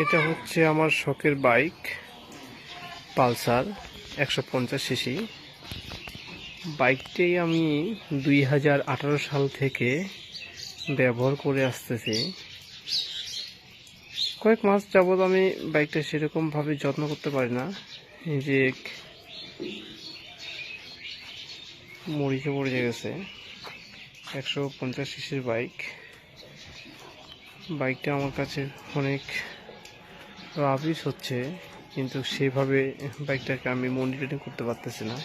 এটা হচ্ছে আমার শখের বাইক পালসার 150 সিসি। বাইকটি আমি 2018 সাল থেকে ব্যবহার করে আসতেছি। কয়েক মাস যাবৎ আমি বাইকটা সেরকমভাবে যত্ন করতে পারি না, এই যে মরিচে পড়ে গেছে। 150 সিসির বাইকটা আমার কাছে অনেক রাবিশ হচ্ছে, কিন্তু সেভাবে বাইকটাকে আমি মনিটরিং করতে পারতেছি না।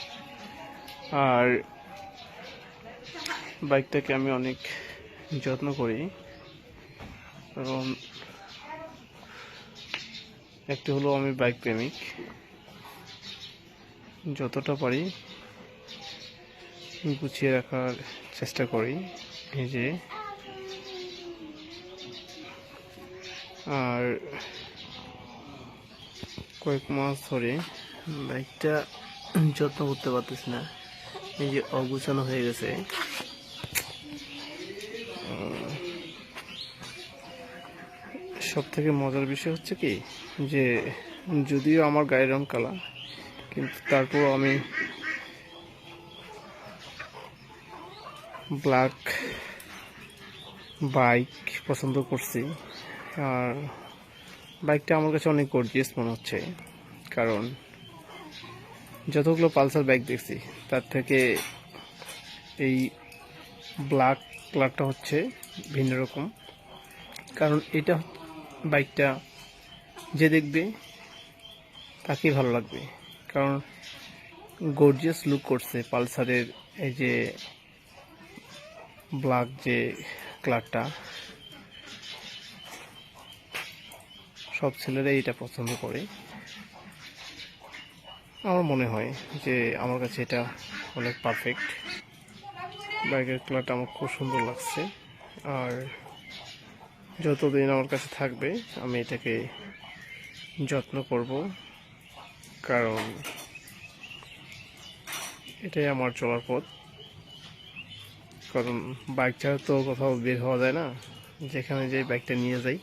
আর বাইকটাকে আমি অনেক যত্ন করি, কারণ একটি হলো আমি বাইক প্রেমিক। যতটা পারি গুছিয়ে রাখার চেষ্টা করি, এই যে। আর কয়েক মাস ধরে বাইকটা যত্ন করতে পারতেছি না, এই যে অগুছানো হয়ে গেছে। সব থেকে মজার বিষয় হচ্ছে কি, যে যদিও আমার গায়ের রং কালা, কিন্তু তারপর আমি ব্ল্যাক বাইক পছন্দ করছি। আর বাইকটা আমার কাছে অনেক গর্জিয়াস মনে হচ্ছে, কারণ যতগুলো পালসার বাইক দেখছি তার থেকে এই ব্ল্যাক কালারটা হচ্ছে ভিন্ন রকম। কারণ এটা বাইকটা যে দেখবে তাকেই ভালো লাগবে, কারণ গর্জিয়াস লুক করছে পালসারের এই যে ব্ল্যাক যে কালারটা। সব ছেলেরাই এটা পছন্দ করে। আমার মনে হয় যে আমার কাছে এটা অনেক পারফেক্ট। বাইকের কালারটা আমার খুব সুন্দর লাগছে, আর যতদিন আমার কাছে থাকবে আমি এটাকে যত্ন করব, কারণ এটাই আমার চলার পথ। কারণ বাইক ছাড়া তো কোথাও বের হওয়া যায় না, যেখানে যাই বাইকটা নিয়ে যাই।